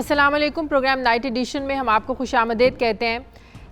अस्सलाम वालेकुम। Programme night addition में हम आपको खुशामदीद कहते हैं।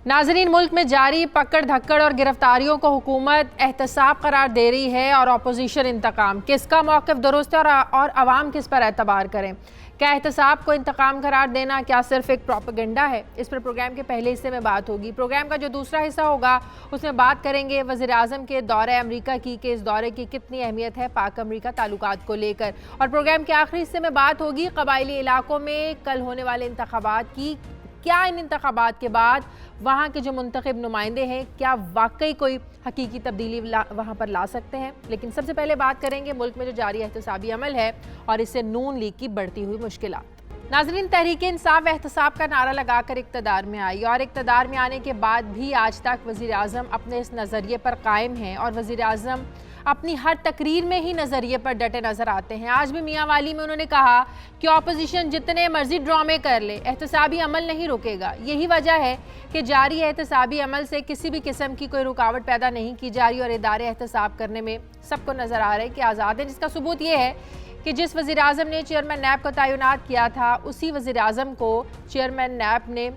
नाज़रीन, मुल्क में जारी पकड़ धक्कड़ और गिरफ्तारियों को हुकूमत एहतसाब करार दे रही है और अपोजिशन इंतकाम। किसका मौक़िफ़ दुरुस्त है और अवाम किस पर एतबार करें? क्या एहतसाब को इंतकाम करार देना क्या सिर्फ एक प्रोपेगेंडा है? इस पर प्रोग्राम के पहले हिस्से में बात होगी। प्रोग्राम का जो दूसरा हिस्सा होगा उसमें बात करेंगे वज़ीर आज़म के दौरे अमरीका की, कि इस दौरे की कितनी अहमियत है पाक अमरीका ताल्लुकात को लेकर। और प्रोग्राम के आखिरी हिस्से में बात होगी कबायली इलाकों में कल होने वाले इंतखाबात की। क्या इन इंतखाबात के बाद वहाँ के जो मुंतखब नुमाइंदे हैं क्या वाकई कोई हकीकी तब्दीली वहाँ पर ला सकते हैं? लेकिन सबसे पहले बात करेंगे मुल्क में जो जारी एहतसाबी अमल है और इससे नून लीग की बढ़ती हुई मुश्किलात। नाज़रीन, तहरीक इंसाफ एहतसाब का नारा लगाकर इक़्तिदार में आई और इक़्तिदार में आने के बाद भी आज तक वज़ीर आज़म अपने इस नज़रिए पर कायम हैं और वज़ीर आज़म अपनी हर तकरीर में ही नज़रिए पर डटे नज़र आते हैं। आज भी मियाँ वाली में उन्होंने कहा कि अपोजिशन जितने मर्जी ड्रामे कर ले, एहतसाबी अमल नहीं रुकेगा। यही वजह है कि जारी एहतसाबी अमल से किसी भी किस्म की कोई रुकावट पैदा नहीं की जा रही और इदारे एहतसाब करने में सबको नज़र आ रहा है कि आज़ाद है, जिसका सबूत ये है कि जिस वज़ीर आज़म ने चेयरमैन नैब का तैनात किया था उसी वज़ीर आज़म को चेयरमैन नैब ने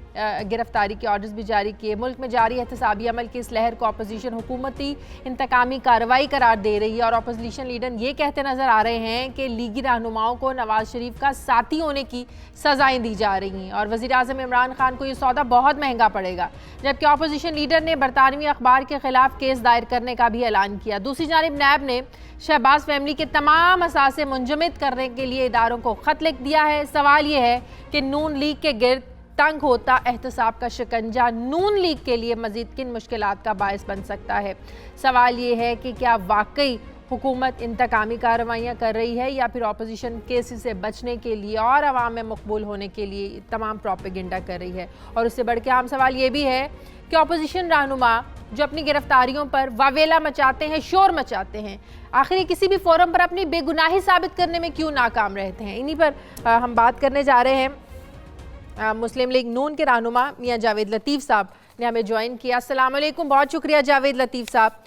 गिरफ्तारी के ऑर्डर्स भी जारी किए। मुल्क में जारी एहतसाबी अमल की इस लहर को अपोजिशन हुकूमती इंतकामी कार्रवाई करार दे रही है और अपोजिशन लीडर ये कहते नज़र आ रहे हैं कि लीगी रहनुमाओं को नवाज शरीफ का साथी होने की सज़ाएँ दी जा रही हैं और वज़ीर आज़म इमरान खान को ये सौदा बहुत महंगा पड़ेगा। जबकि अपोजिशन लीडर ने बरतानवी अखबार के खिलाफ केस दायर करने का भी ऐलान किया। दूसरी जानिब नैब ने शहबाज फैमिली के तमाम असासे मुंजमद करने के लिए इदारों को ख़त लिख दिया है। सवाल ये है कि नून लीग के गिर्द तंग होता एहतसाब का शिकंजा नून लीग के लिए मज़ीद किन मुश्किलात का बायस बन सकता है? सवाल ये है कि क्या वाकई हुकूमत इंतकामी कार्रवाइयाँ कर रही है या फिर अपोजिशन केसेस से बचने के लिए और आवाम में मकबूल होने के लिए तमाम प्रोपेगेंडा कर रही है? और उससे बढ़ के आम सवाल ये भी है कि अपोजिशन रहनुमा जो अपनी गिरफ्तारियों पर वावेला मचाते हैं, शोर मचाते हैं, आखिर किसी भी फोरम पर अपनी बेगुनाही साबित करने में क्यों नाकाम रहते हैं? इन्हीं पर हम बात करने जा रहे हैं। मुस्लिम लीग नून के रहनुमा मियाँ जावेद लतीफ़ साहब ने हमें ज्वाइन किया। अस्सलाम वालेकुम, बहुत शुक्रिया जावेद लतीफ़ साहब।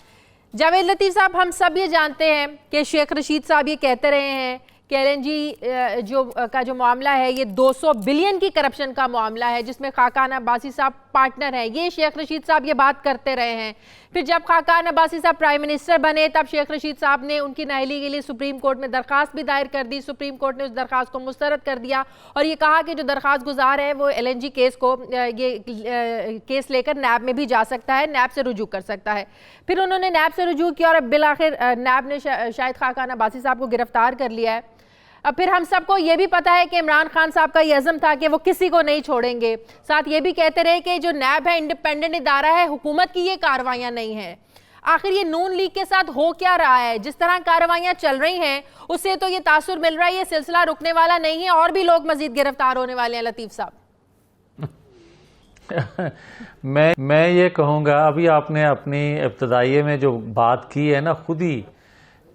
जावेद लतीफ़ साहब, हम सब ये जानते हैं कि शेख रशीद साहब ये कहते रहे हैं कि LNG जो मामला है ये 200 बिलियन की करप्शन का मामला है जिसमें खाकान अब्बासी साहब पार्टनर हैं। ये शेख रशीद साहब ये बात करते रहे हैं। फिर जब खाकान अब्बासी साहब प्राइम मिनिस्टर बने तब शेख रशीद साहब ने उनकी नाअहली के लिए सुप्रीम कोर्ट में दरख्वास्त भी दायर कर दी। सुप्रीम कोर्ट ने उस दरख्वास्त को मुस्तरद कर दिया और ये कहा कि जो दरख्वास्त गुजार है वो LNG केस को केस लेकर नैब में भी जा सकता है, नैब से रुजू कर सकता है। फिर उन्होंने नैब से रुजू किया और अब बिलाखिर नैब ने शायद खाकान अब्बासी साहब को गिरफ्तार कर लिया है। अब फिर हम सबको ये भी पता है कि इमरान खान साहब का ये अज़म था कि वो किसी को नहीं छोड़ेंगे। साथ ये भी कहते रहे कि जो नैब है इंडिपेंडेंट इदारा है, हुकूमत की ये कार्रवाइयाँ नहीं है। आखिर ये नून लीग के साथ हो क्या रहा है? जिस तरह कार्रवाइयाँ चल रही हैं उससे तो ये तासुर मिल रहा है ये सिलसिला रुकने वाला नहीं है और भी लोग मजीद गिरफ्तार होने वाले हैं। लतीफ़ साहब मैं ये कहूँगा, अभी आपने अपनी इब्तदाइये में जो बात की है ना खुद ही,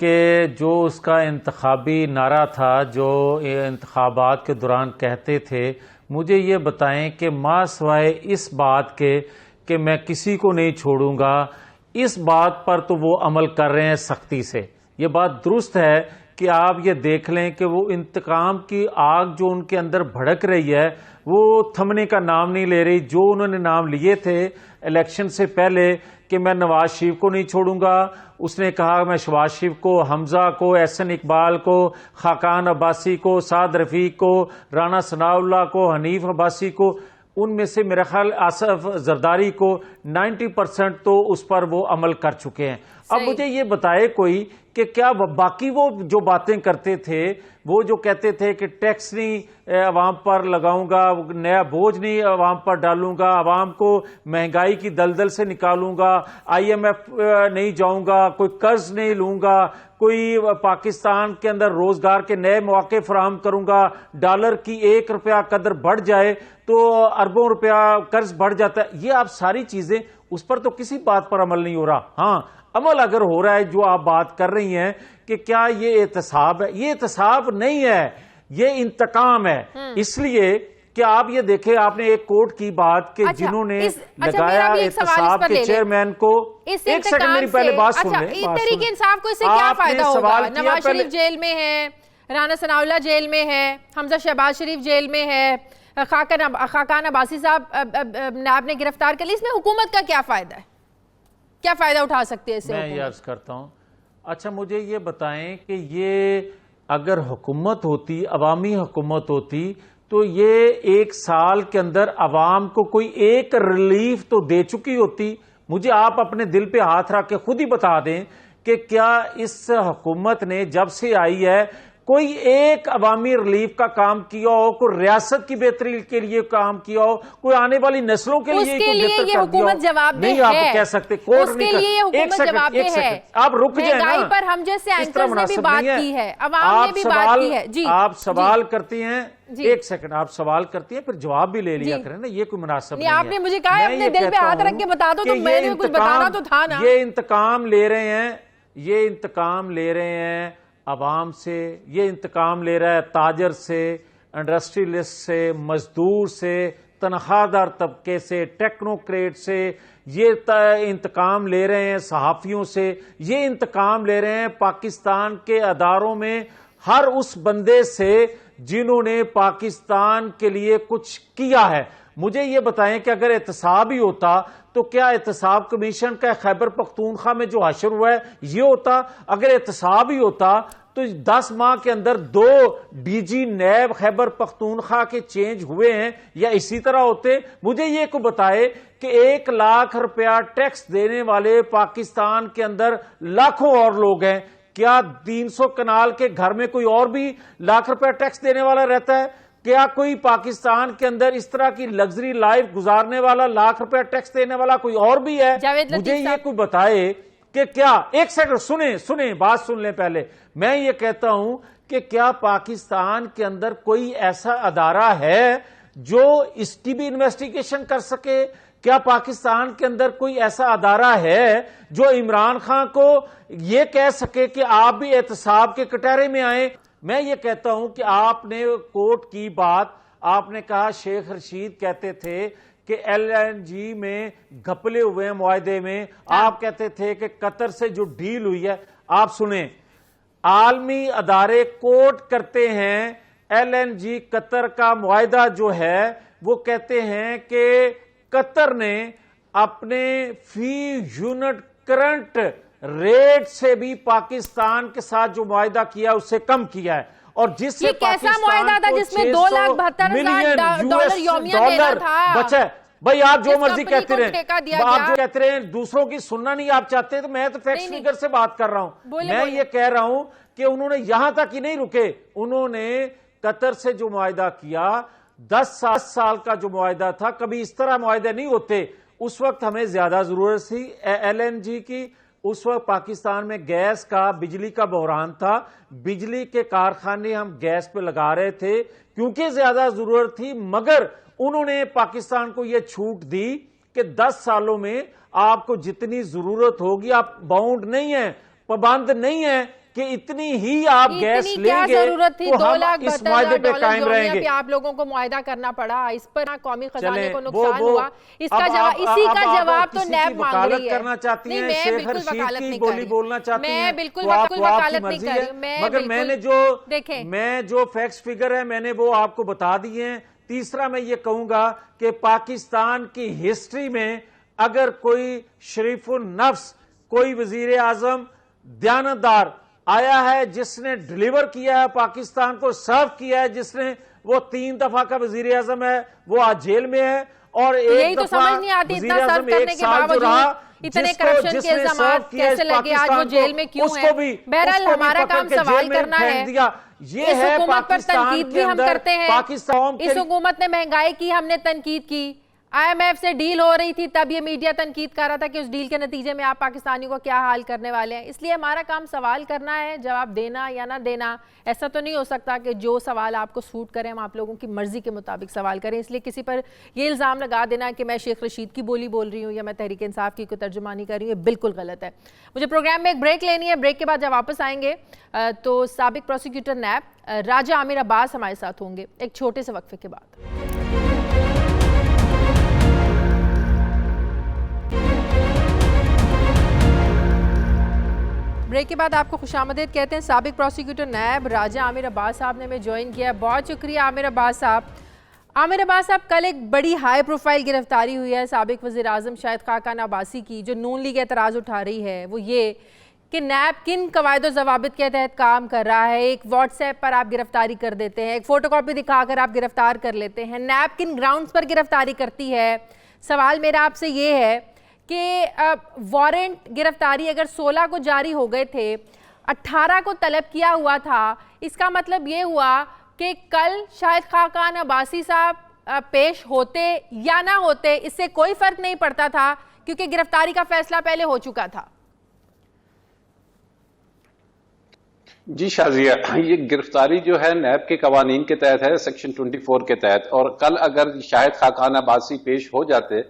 कि जो उसका इंतखाबी नारा था जो इंतखाबात के दौरान कहते थे, मुझे ये बताएं कि मां सिवाय इस बात के कि मैं किसी को नहीं छोड़ूंगा, इस बात पर तो वो अमल कर रहे हैं सख्ती से। ये बात दुरुस्त है कि आप ये देख लें कि वो इंतकाम की आग जो उनके अंदर भड़क रही है वो थमने का नाम नहीं ले रही। जो उन्होंने नाम लिए थे इलेक्शन से पहले कि मैं नवाज शरीफ को नहीं छोड़ूंगा, उसने कहा मैं शहबाज शरीफ को, हमजा को, एहसन इकबाल को, खाकान अब्बासी को, साद रफीक को, राना सनाउल्लाह को, हनीफ अब्बासी को, उनमें से मेरा ख्याल आसफ जरदारी को 90% तो उस पर वो अमल कर चुके हैं। अब मुझे ये बताए कोई कि क्या बाकी वो जो बातें करते थे, वो जो कहते थे कि टैक्स नहीं अवाम पर लगाऊंगा, नया बोझ नहीं अवाम पर डालूंगा, अवाम को महंगाई की दलदल से निकालूंगा, IMF नहीं जाऊंगा, कोई कर्ज नहीं लूंगा, कोई पाकिस्तान के अंदर रोजगार के नए मौके फराहम करूंगा, डॉलर की 1 रुपया कदर बढ़ जाए तो अरबों रुपया कर्ज बढ़ जाता है, ये आप सारी चीजें, उस पर तो किसी बात पर अमल नहीं हो रहा। हाँ, अमल अगर हो रहा है जो आप बात कर रही हैं कि क्या ये एहतसाब है, ये एहतसाब नहीं है, ये इंतकाम है। इसलिए कि आप ये देखें, आपने एक कोर्ट की बात कि जिन्होंने लगाया एहतसाब के चेयरमैन को, एक सेकंड मेरी पहले बात सुने। तहरीक इंसाफ को इससे क्या फायदा होगा? नवाज शरीफ जेल में है, राना सनाउल्लाह जेल में है, हमजा शहबाज शरीफ जेल में है, خاقان عباسی صاحب نیب نے گرفتار کر لی، اس میں حکومت کا کیا فائدہ ہے؟ کیا فائدہ اٹھا سکتی ہے اس سے میں یہ عرض کرتا ہوں. اچھا مجھے یہ بتائیں کہ یہ اگر حکومت ہوتی، عوامی حکومت ہوتی، تو یہ 1 سال کے اندر عوام کو کوئی ایک ریلیف تو دے چکی ہوتی. مجھے آپ اپنے دل پہ ہاتھ رکھ کے خود ہی بتا دیں کہ کیا اس حکومت نے جب سے آئی ہے کوئی ایک عوامی ریلیف کا کام کیا ہو، کوئی ریاست کی بہتری کے لیے کام کیا ہو، کوئی آنے والی نسلوں کے لیے کوئی بہتر کر دیا ہو؟ نہیں آپ کہہ سکتے. اس کے لیے یہ حکومت جواب دہ ہے. آپ رک جائیں نا، مہنگائی پر ہم جیسے اینکرز نے بھی بات کی ہے، عوام نے بھی بات کی ہے. جی آپ سوال کرتی ہیں، ایک سیکنڈ آپ سوال کرتی ہیں پھر جواب بھی لے لیا کریں نا، یہ کوئی مناسب نہیں ہے. آپ نے مجھے کہا اپنے دل پہ ہاتھ رکھ کے بتا دو، تو میں نے کچھ بتانا تو تھا نا. یہ انتقام لے رہے ہیں، یہ انتقام لے رہے ہیں عوام سے، یہ انتقام لے رہا ہے تاجر سے، انڈسٹریلسٹ سے، مزدور سے، تنخواہ دار طبقے سے، ٹیکنوکریٹ سے، یہ انتقام لے رہے ہیں صحافیوں سے، یہ انتقام لے رہے ہیں پاکستان کے اداروں میں ہر اس بندے سے جنہوں نے پاکستان کے لیے کچھ کیا ہے. مجھے یہ بتائیں کہ اگر احتساب ہی ہوتا تو کیا احتساب کمیشن کا خیبر پختونخوا میں جو حشر ہوا ہے یہ ہوتا؟ اگر احتساب ہی ہوتا تو 10 ماہ کے اندر 2 D G NAB Khyber Pakhtunkhwa کے چینج ہوئے ہیں یا اسی طرح ہوتے؟ مجھے یہ کو بتائے کہ 1 لاکھ روپیہ ٹیکس دینے والے پاکستان کے اندر لاکھوں اور لوگ ہیں. کیا 300 کنال کے گھر میں کوئی اور بھی لاکھ روپیہ ٹیکس دینے والا رہتا ہے؟ کیا کوئی پاکستان کے اندر اس طرح کی لگژری لائف گزارنے والا لاکھ روپیہ ٹیکس دینے والا کوئی اور بھی ہے؟ مجھے یہ کوئی بتائے کہ کیا، ایک سیکنڈ سنیں بات سن لیں پہلے. میں یہ کہتا ہوں کہ کیا پاکستان کے اندر کوئی ایسا ادارہ ہے جو اس کی بھی انویسٹیگیشن کر سکے؟ کیا پاکستان کے اندر کوئی ایسا ادارہ ہے جو عمران خان کو یہ کہہ سکے کہ آپ بھی احتساب کے کٹہرے میں آئیں؟ میں یہ کہتا ہوں کہ آپ نے کورٹ کی بات، آپ نے کہا شیخ رشید کہتے تھے کہ LNG میں گھپلے ہوئے ہیں معاہدے میں، آپ کہتے تھے کہ قطر سے جو ڈیل ہوئی ہے. آپ سنیں، عالمی ادارے کوٹ کرتے ہیں LNG قطر کا معاہدہ جو ہے، وہ کہتے ہیں کہ قطر نے اپنے فی یونٹ کرنٹ ریٹ سے بھی پاکستان کے ساتھ جو معاہدہ کیا اس سے کم کیا ہے، اور جس سے پاکستان کو 600 ملین US ڈالر بچا ہے. بھائی آپ جو مرضی کہتے رہیں، آپ جو کہتے رہیں، دوسروں کی سننا نہیں آپ چاہتے، تو میں تو فیکس فگر سے بات کر رہا ہوں. میں یہ کہہ رہا ہوں کہ انہوں نے یہاں تک ہی نہیں رکے، انہوں نے قطر سے جو معاہدہ کیا 10 سال کا جو معاہدہ تھا، کبھی اس طرح معاہدے نہیں ہوتے. اس وقت ہمیں زیادہ ضرورت تھی LNG کی، اس وقت پاکستان میں گیس کا، بجلی کا بحران تھا، بجلی کے کارخانے ہم گیس پہ لگا رہے تھے کیونکہ زیادہ ضرورت تھی، مگر انہوں نے پاکستان کو یہ چھوٹ دی کہ 10 سالوں میں آپ کو جتنی ضرورت ہوگی، آپ باؤنڈ نہیں ہیں، پابند نہیں ہیں کہ اتنی ہی آپ گیس لیں گے تو ہم اس معاہدے پہ قائم رہیں گے. آپ لوگوں کو معاہدہ کرنا پڑا، اس پر قومی خزانے کو نقصان ہوا. اس کا جواب، اسی کا جواب تو نیب مانگ رہی ہے. کرنا چاہتی ہیں، شیخ رشید کی بولی بولنا چاہتی ہیں، میں بالکل وکالت نہیں کر رہی. مگر میں جو فیکٹس فگر ہے میں نے وہ آپ کو بتا دی ہیں. تیسرا میں یہ کہوں گا کہ پاکستان کی ہسٹری میں اگر کوئی شریف النفس، کوئی وزیر اعظم دیانتدار آیا ہے جس نے ڈیلیور کیا ہے پاکستان کو، سرو کیا ہے، جس نے، وہ 3 دفعہ کا وزیر اعظم ہے، وہ آج جیل میں ہے، اور ایک دفعہ وزیر اعظم 1 سال جو رہا، اتنے کرپشن کے الزامات کیسے لگے، آج وہ جیل میں کیوں ہے؟ بہرحال ہمارا کام سوال کرنا ہے. اس حکومت پر تنقید بھی ہم کرتے ہیں. اس حکومت نے مہنگائی کی، ہم نے تنقید کی. IMF سے ڈیل ہو رہی تھی، تب یہ میڈیا تنقید کر رہا تھا کہ اس ڈیل کے نتیجے میں آپ پاکستانیوں کو کیا حال کرنے والے ہیں. اس لیے ہمارا کام سوال کرنا ہے، جواب دینا یا نہ دینا. ایسا تو نہیں ہو سکتا کہ جو سوال آپ کو سوٹ کریں ہم آپ لوگوں کی مرضی کے مطابق سوال کریں. اس لیے کسی پر یہ الزام لگا دینا کہ میں شیخ رشید کی بولی بول رہی ہوں یا میں تحریک انصاف کی کوئی ترجمانی کر رہی ہوں، یہ بالکل غلط ہے. مجھے پروگرام میں ایک بریک لینی ہے. بریک کے بعد جب واپس آئیں گے تو سابق پروسیکیوٹر نیب راجہ عامر عباس ہمارے ساتھ ہوں گے ایک چھوٹے سے وقفے کے بعد. بریک کے بعد آپ کو خوش آمدید کہتے ہیں. سابق پروسیکیوٹر نیب راجہ عامر عباس صاحب نے ہمیں جوائن کیا ہے. بہت شکریہ عامر عباس صاحب. عامر عباس صاحب، کل ایک بڑی ہائی پروفائل گرفتاری ہوئی ہے سابق وزیر اعظم شاہد خاقان عباسی کی، جو نون لیگ اعتراض اٹھا رہی ہے وہ یہ کہ نیب کن قواعد و ضوابط کے تحت کام کر رہا ہے. ایک واٹس ایپ پر آپ گرفتاری کر دیتے ہیں، ایک فوٹو کاپی دکھا کر آپ گرفتار کر لیتے ہیں. نیب کن گراؤنڈز پر گرفتاری کرتی ہے؟ سوال میرا آپ سے یہ ہے کہ وارنٹ گرفتاری اگر 16 کو جاری ہو گئے تھے، 18 کو طلب کیا ہوا تھا، اس کا مطلب یہ ہوا کہ کل شاہد خاقان عباسی صاحب پیش ہوتے یا نہ ہوتے اس سے کوئی فرق نہیں پڑتا تھا، کیونکہ گرفتاری کا فیصلہ پہلے ہو چکا تھا. جی شازیہ، یہ گرفتاری جو ہے نیب کے قوانین کے تحت ہے، سیکشن 24 کے تحت، اور کل اگر شاہد خاقان عباسی پیش ہو جاتے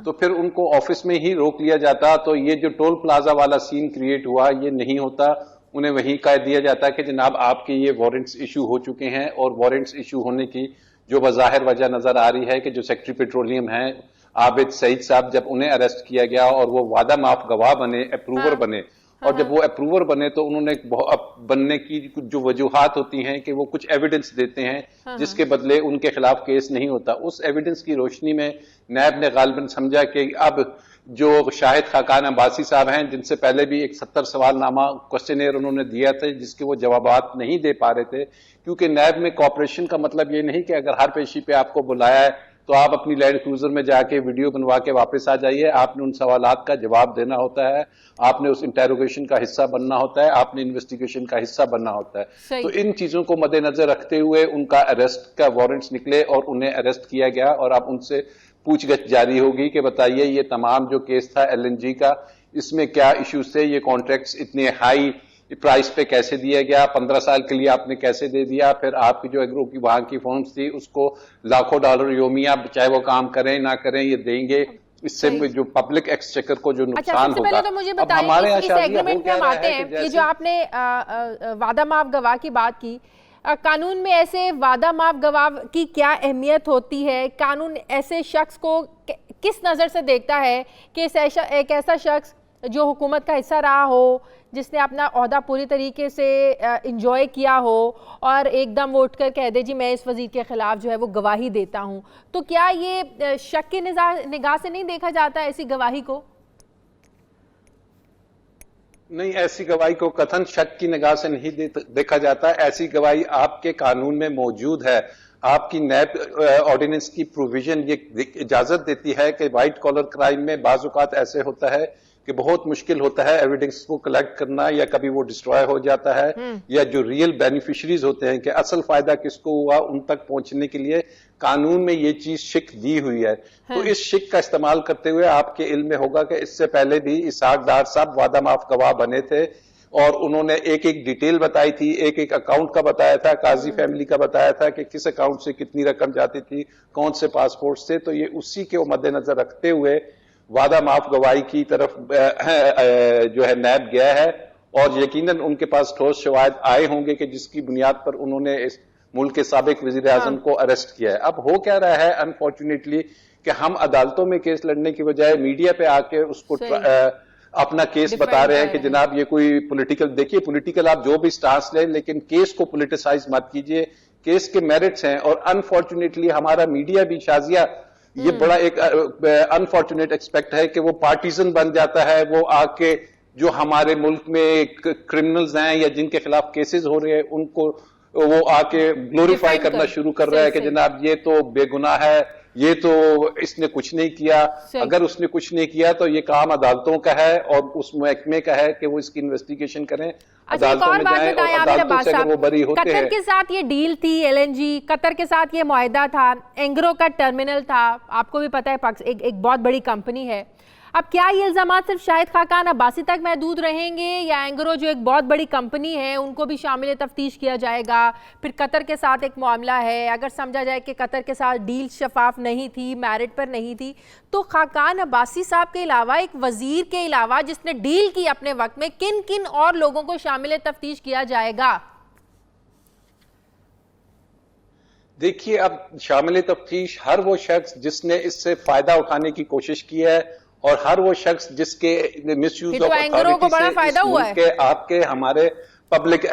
تو پھر ان کو آفس میں ہی روک لیا جاتا، تو یہ جو ٹول پلازا والا سین کریٹ ہوا یہ نہیں ہوتا. انہیں وہیں کہہ دیا جاتا کہ جناب آپ کے یہ وارنٹس ایشو ہو چکے ہیں، اور وارنٹس ایشو ہونے کی جو بظاہر وجہ نظر آ رہی ہے کہ جو سیکٹری پیٹرولیم ہیں عابد سعید صاحب، جب انہیں اریسٹ کیا گیا اور وہ وعدہ معاف گواہ بنے، اپروور بنے، اور جب وہ اپروور بنے تو انہوں نے بننے کی جو وجوہات ہوتی ہیں کہ وہ کچھ ایویڈنس دیتے ہیں جس کے بدلے ان کے خلاف کیس نہیں ہوتا. اس ایویڈنس کی روشنی میں نیب نے غالباً سمجھا کہ اب جو شاہد خاقان عباسی صاحب ہیں، جن سے پہلے بھی ایک 70 سوال نامہ کوسچنئر انہوں نے دیا تھا جس کے وہ جوابات نہیں دے پا رہے تھے، کیونکہ نیب میں کوآپریشن کا مطلب یہ نہیں کہ اگر ہر پیشی پہ آپ کو بلایا ہے تو آپ اپنی لینڈ کروزر میں جا کے ویڈیو بنوا کے واپس آ جائیے. آپ نے ان سوالات کا جواب دینا ہوتا ہے، آپ نے اس انٹیروگیشن کا حصہ بننا ہوتا ہے، آپ نے انویسٹیگیشن کا حصہ بننا ہوتا ہے. تو ان چیزوں کو مد نظر رکھتے ہوئے ان کا اریسٹ کا وارنٹس نکلے اور انہیں اریسٹ کیا گیا، اور اب ان سے پوچھ گچھ جاری ہوگی کہ بتائیے یہ تمام جو کیس تھا ایل این جی کا، اس میں کیا ایشوز تھے، یہ کانٹریکٹس اتنے ہائی پرائس پہ کیسے دیا گیا، 15 سال کے لیے آپ نے کیسے دے دیا، پھر آپ کی جو ایگرو کی وہاں کی فارمز تھی اس کو لاکھوں ڈالر یومیہ چاہے وہ کام کریں نہ کریں یہ دیں گے. اس سے جو پبلک ایکسچیکر کو جو نقصان ہوگا. تو مجھے بتائیے اس ایگریمنٹ میں ہم آتے ہیں، یہ جو آپ نے وعدہ معاف گواہ کی بات کی، قانون میں ایسے وعدہ معاف گواہ کی کیا اہمیت ہوتی ہے؟ قانون ایسے شخص کو کس نظر سے دیکھتا ہے کہ ایک ایسا شخص جو حکومت کا حصہ رہا ہو، جس نے اپنا عہدہ پوری طریقے سے انجوائے کیا ہو، اور ایک دم وہ اٹھ کر کہہ دے جی میں اس وزیر کے خلاف جو ہے وہ گواہی دیتا ہوں، تو کیا یہ شک کی نگاہ سے نہیں دیکھا جاتا ایسی گواہی کو؟ نہیں، ایسی گواہی کو قطعاً شک کی نگاہ سے نہیں دیکھا جاتا. ایسی گواہی آپ کے قانون میں موجود ہے. آپ کی نیب آرڈیننس کی پروویژن یہ اجازت دیتی ہے کہ وائٹ کالر کرائم میں بعض اوقات ایسے ہوتا ہے کہ بہت مشکل ہوتا ہے ایویڈنس کو کلیکٹ کرنا، یا کبھی وہ ڈسٹروائے ہو جاتا ہے، یا جو ریئل بینیفیشریز ہوتے ہیں کہ اصل فائدہ کس کو ہوا ان تک پہنچنے کے لیے قانون میں یہ چیز شک دی ہوئی ہے. تو اس شک کا استعمال کرتے ہوئے آپ کے علم میں ہوگا کہ اس سے پہلے بھی اسحاق ڈار صاحب وعدہ معاف گواہ بنے تھے، اور انہوں نے ایک ایک ڈیٹیل بتائی تھی، ایک ایک اکاؤنٹ کا بتایا تھا، قاضی فیملی کا بتایا تھا کہ کس اکاؤنٹ سے کتنی رقم جاتی تھی، کون سے پاسپورٹ سے. تو یہ اسی کے مد نظر رکھتے ہوئے وعدہ معاف گواہی کی طرف جو ہے نیب گیا ہے، اور یقیناً ان کے پاس ٹھوس شواہد آئے ہوں گے کہ جس کی بنیاد پر انہوں نے اس ملک کے سابق وزیر اعظم کو اریسٹ کیا ہے. اب ہو کیا رہا ہے انفارچونیٹلی کہ ہم عدالتوں میں کیس لڑنے کی بجائے میڈیا پہ آ کے اس کو اپنا کیس بتا رہے ہیں کہ جناب یہ کوئی پولیٹیکل، دیکھیے پولیٹیکل آپ جو بھی سٹانس لیں لیکن کیس کو پولیٹیسائز مت کیجئے. کیس کے میرٹس ہیں، اور انفارچونیٹلی ہمارا میڈیا بھی شازیہ یہ بڑا ایک انفارچونیٹ ایکسپیکٹ ہے کہ وہ پارٹیزن بن جاتا ہے. وہ آ کے جو ہمارے ملک میں کرمنلز ہیں یا جن کے خلاف کیسز ہو رہے ہیں ان کو وہ آ کے گلوریفائی کرنا شروع کر رہا ہے کہ جناب یہ تو بے گناہ ہے، یہ تو اس نے کچھ نہیں کیا. اگر اس نے کچھ نہیں کیا تو یہ کام عدالتوں کا ہے اور اس محکمے کا ہے کہ وہ اس کی انویسٹیگیشن کریں، عدالتوں میں جائیں، اور عدالتوں سے اگر وہ بری ہوتے ہیں. قطر کے ساتھ یہ ڈیل تھی، ایل این جی، قطر کے ساتھ یہ معاہدہ تھا، اینگرو کا ٹرمینل تھا، آپ کو بھی پتہ ہے ایک بہت بڑی کمپنی ہے. اب کیا یہ الزامات صرف شاہد خاقان عباسی تک محدود رہیں گے، یا اینگرو جو ایک بہت بڑی کمپنی ہے ان کو بھی شامل تفتیش کیا جائے گا؟ پھر قطر کے ساتھ ایک معاملہ ہے، اگر سمجھا جائے کہ قطر کے ساتھ ڈیل شفاف نہیں تھی، میرٹ پر نہیں تھی، تو خاقان عباسی صاحب کے علاوہ ایک وزیر کے علاوہ جس نے ڈیل کی اپنے وقت میں، کن کن اور لوگوں کو شامل تفتیش کیا جائے گا؟ دیکھیے اب شامل تفتیش ہر وہ شخص جس نے اس سے فائدہ اٹھانے کی کوشش کی ہے، اور ہر وہ شخص جس کے مس یوز آف اتھارٹی سے آپ کے ہمارے پبلک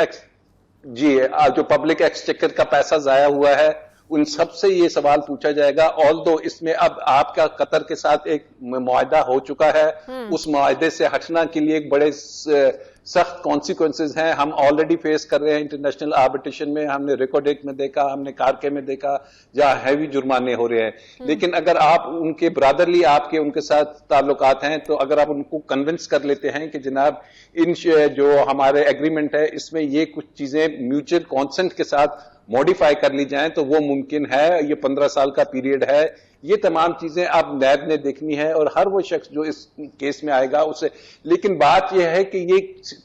جو پبلک ایکسچیکر کا پیسہ ضائع ہوا ہے उन सब से ये सवाल पूछा जाएगा। ऑल्दो इसमें अब आपका कतर के साथ एक मुआहदा हो चुका है, उस मुआहदे से हटना के लिए एक बड़े सख्त कॉन्सिक्वेंसेज हैं, हम ऑलरेडी फेस कर रहे हैं इंटरनेशनल आर्बिट्रेशन में, हमने रिकॉर्डेक में देखा, हमने कारके में देखा, जहां हैवी जुर्माने हो रहे हैं। लेकिन अगर आप उनके ब्रादरली आपके उनके साथ ताल्लुकात हैं, तो अगर आप उनको कन्विंस कर लेते हैं कि जनाब इन जो हमारे एग्रीमेंट है इसमें ये कुछ चीजें म्यूचुअल कॉन्सेंट के साथ मॉडिफाई कर ली जाएं, तो वो मुमकिन है। ये 15 साल का पीरियड है, ये तमाम चीजें अब नैब ने देखनी है और हर वो शख्स जो इस केस में आएगा उसे। लेकिन बात यह है कि ये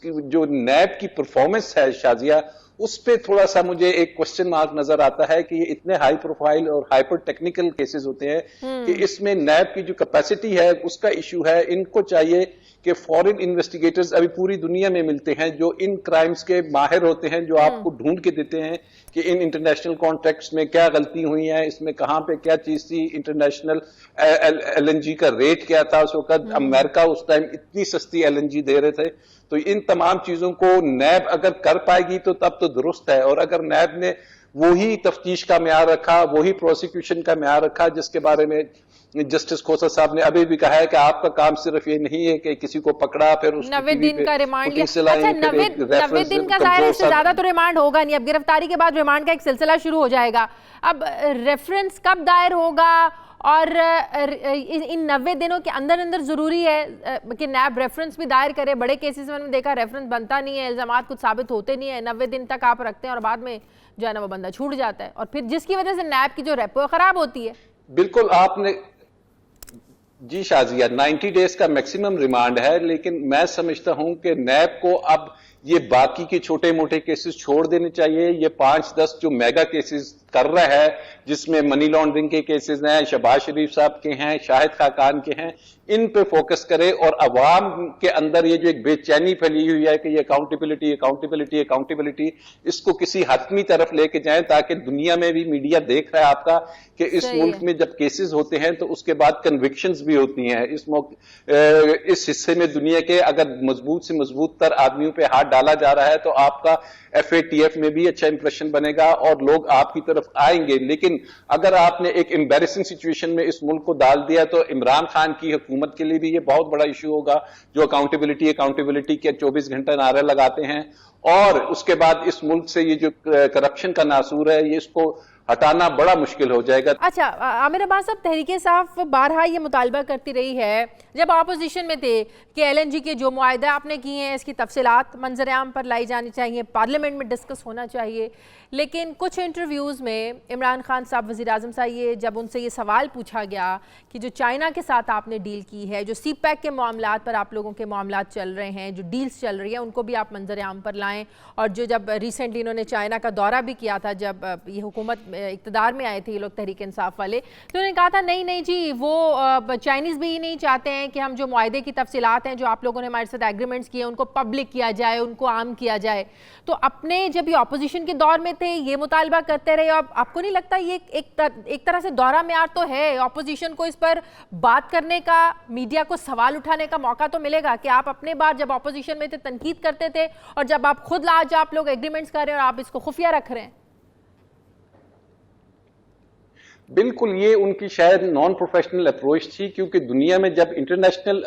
जो नैब की परफॉर्मेंस है शाजिया, उस पे थोड़ा सा मुझे एक क्वेश्चन मार्क नजर आता है कि ये इतने हाई प्रोफाइल और हाइपर टेक्निकल केसेस होते हैं कि इसमें नैब की जो कैपेसिटी है उसका इशू है। इनको चाहिए कि फॉरेन इन्वेस्टिगेटर्स अभी पूरी दुनिया में मिलते हैं जो इन क्राइम्स के माहिर होते हैं, जो आपको ढूंढ के देते हैं कि इन इंटरनेशनल कॉन्ट्रैक्ट्स में क्या गलती हुई है, इसमें कहां पे क्या चीज थी, इंटरनेशनल एलएनजी का रेट क्या था उस वक्त, अमेरिका उस टाइम इतनी सस्ती एलएनजी दे रहे थे। तो इन तमाम चीजों को नैब अगर कर पाएगी तो तब तो दुरुस्त है। और अगर नैब ने वही तफ्तीश का म्यार रखा, वही प्रोसिक्यूशन का म्यार रखा जिसके बारे में जस्टिस खोसा साहब ने अभी भी कहा है कि आपका काम सिर्फ ये नहीं है कि किसी को पकड़ा फिर उसको 90 दिन का रिमांड लिया। अच्छा, 90 दिन का ज़ाहिर है, इससे ज्यादा तो रिमांड होगा नहीं। अब गिरफ्तारी के बाद रिमांड का एक सिलसिला शुरू हो जाएगा। अब रेफरेंस कब दायर होगा और इन 90 दिनों के अंदर अंदर जरूरी है कि नैब रेफरेंस भी दायर करे? बड़े केसेस में मैंने देखा रेफरेंस बनता नहीं है, इल्जामात कुछ साबित होते नहीं है, 90 दिन तक आप रखते हैं और बाद में जो है ना वो बंदा छूट जाता है, और फिर जिसकी वजह से नैब की जो रेपो खराब होती है। बिल्कुल आपने जी शाजिया, 90 डेज का मैक्सिमम रिमांड है, लेकिन मैं समझता हूं कि नैब को अब ये बाकी के छोटे मोटे केसेस छोड़ देने चाहिए। ये 5-10 जो मेगा केसेस कर रहा है, जिसमें मनी लॉन्ड्रिंग के केसेस हैं, शहबाज शरीफ साहब के हैं, शाहिद खाकान के हैं, इन पे फोकस करे और अवाम के अंदर ये जो एक बेचैनी फैली हुई है कि ये अकाउंटेबिलिटी अकाउंटेबिलिटी अकाउंटेबिलिटी, इसको किसी हतमी तरफ लेके जाएं ताकि दुनिया में भी मीडिया देख रहा है आपका कि इस मुल्क में जब केसेस होते हैं तो उसके बाद कन्विक्शंस भी होती हैं। इस हिस्से में दुनिया के अगर मजबूत से मजबूत तर आदमियों पे हाथ डाला जा रहा है तो आपका FATF में भी अच्छा इंप्रेशन बनेगा और लोग आपकी तरफ आएंगे। लेकिन अगर आपने एक एम्बैरेसिंग सिचुएशन में इस मुल्क को डाल दिया तो इमरान खान की हुकूमत के लिए भी ये बहुत बड़ा इशू होगा, जो अकाउंटेबिलिटी के 24 घंटे नारे लगाते हैं। और उसके बाद इस मुल्क से ये जो करप्शन का नासूर है, ये इसको हटाना बड़ा मुश्किल हो जाएगा। अच्छा आमिर अब्बास साहब, तहरीक इंसाफ बारहा ये मुतालबा करती रही है जब अपोजिशन में थे कि LNG के जो मुआहदा आपने किए हैं इसकी तफसीलात मंजर-ए-आम पर लाई जानी चाहिए, पार्लियामेंट में डिस्कस होना चाहिए। लेकिन कुछ इंटरव्यूज़ में इमरान खान साहब वज़ीर-ए-आज़म साहब ये जब उनसे ये सवाल पूछा गया कि जो चाइना के साथ आपने डील की है, जो CPEC के मामलात पर आप लोगों के मामलात चल रहे हैं, जो डील्स चल रही हैं, उनको भी आप मंजर-ए-आम पर लाएँ। और जो जब रिसेंटली इन्होंने चाइना का दौरा भी किया था, जब ये हुकूमत इक़्तिदार में आए थे ये लोग तहरीक इंसाफ वाले, तो उन्होंने कहा था नहीं नहीं जी, वो चाइनीज़ भी ये नहीं चाहते हैं कि हम जो मुआहदे की तफसीलात हैं, जो आप लोगों ने हमारे साथ एग्रीमेंट्स किए, उनको पब्लिक किया जाए, उनको आम किया जाए। तो अपने जब ये अपोजिशन के दौर में थे ये मुतालबा करते रहे, अब आपको नहीं लगता ये एक तरह से दौरा म्यार तो है, अपोजिशन को इस पर बात करने का, मीडिया को सवाल उठाने का मौका तो मिलेगा कि आप अपने बार जब अपोजिशन में थे तनकीद करते थे और जब आप खुद आज आप लोग एग्रीमेंट्स कर रहे हैं और आप इसको खुफिया रख रहे हैं? बिल्कुल, ये उनकी शायद नॉन प्रोफेशनल अप्रोच थी, क्योंकि दुनिया में जब इंटरनेशनल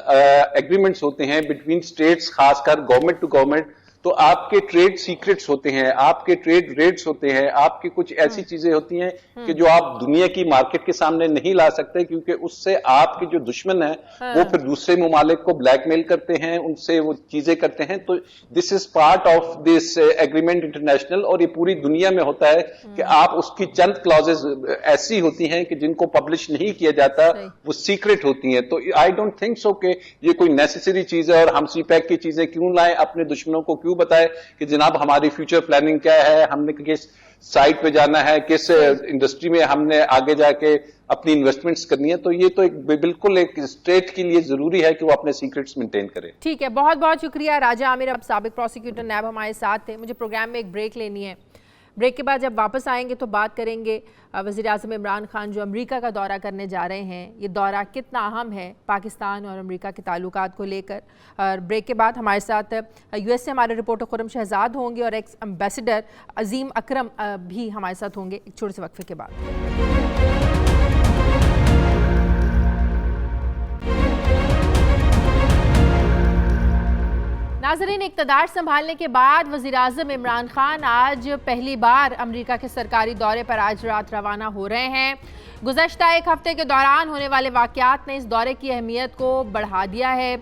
एग्रीमेंट्स होते हैं बिटवीन स्टेट्स, खासकर गवर्नमेंट टू गवर्नमेंट, तो आपके ट्रेड सीक्रेट्स होते हैं, आपके ट्रेड रेट्स होते हैं, आपकी कुछ ऐसी चीजें होती हैं कि जो आप दुनिया की मार्केट के सामने नहीं ला सकते, क्योंकि उससे आपके जो दुश्मन है वो फिर दूसरे ममालिक को ब्लैकमेल करते हैं, उनसे वो चीजें करते हैं। तो this is part of this agreement international, और ये पूरी दुनिया में होता है कि आप उसकी चंद क्लॉजेस ऐसी होती हैं कि जिनको पब्लिश नहीं किया जाता, वो सीक्रेट होती हैं। तो आई डोंट थिंक सो कि ये कोई नेसेसरी चीज है और हम CPEC की चीजें क्यों लाएं, अपने दुश्मनों को क्यों बताए कि जनाब हमारी फ्यूचर प्लानिंग क्या है, हमने किस साइट पे जाना है, किस इंडस्ट्री में हमने आगे जाके अपनी इन्वेस्टमेंट्स करनी है। तो ये तो एक बिल्कुल एक स्टेट के लिए जरूरी है कि वो अपने सीक्रेट्स मेंटेन करे। ठीक है, बहुत बहुत शुक्रिया। राजा आमिर अब साबिक प्रोसिक्यूटर नैब हमारे साथ थे। मुझे प्रोग्राम में एक ब्रेक लेनी है। ब्रेक के बाद जब वापस आएंगे तो बात करेंगे वज़ीर आज़म इमरान खान जो अमेरिका का दौरा करने जा रहे हैं, ये दौरा कितना अहम है पाकिस्तान और अमेरिका के ताल्लुकात को लेकर। और ब्रेक के बाद हमारे साथ यूएस से हमारे रिपोर्टर खुरम शहजाद होंगे और एक्स एम्बेसडर अजीम अकरम भी हमारे साथ होंगे एक छोटे से वक्फे के बाद। नाज़रीन, इक़्तिदार संभालने के बाद वज़ीर आज़म इमरान खान आज पहली बार अमेरिका के सरकारी दौरे पर आज रात रवाना हो रहे हैं। गुज़श्ता एक हफ़्ते के दौरान होने वाले वाक़यात ने इस दौरे की अहमियत को बढ़ा दिया है।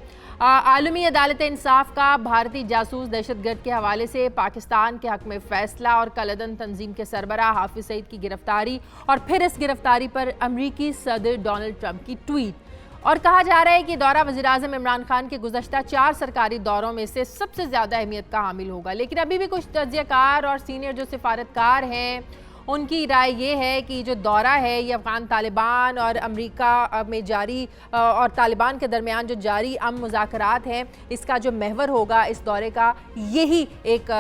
आलमी अदालत इंसाफ का भारतीय जासूस दहशतगर्द के हवाले से पाकिस्तान के हक़ में फ़ैसला और कलदन तंजीम के सरबराह हाफिज़ सईद की गिरफ़्तारी और फिर इस गिरफ़्तारी पर अमरीकी सदर डोनाल्ड ट्रंप की ट्वीट। और कहा जा रहा है कि दौरा वज़ीर आज़म इमरान खान के गुज़श्ता 4 सरकारी दौरों में से सबसे ज़्यादा अहमियत का हामिल होगा। लेकिन अभी भी कुछ तज्ज़ियाकार और सीनियर जो सिफारतकार हैं उनकी राय ये है कि जो दौरा है ये अफ़गान तालिबान और अमेरिका में जारी और तालिबान के दरमियान जो जारी मुज़ाकरात हैं, इसका जो महवर होगा इस दौरे का, यही एक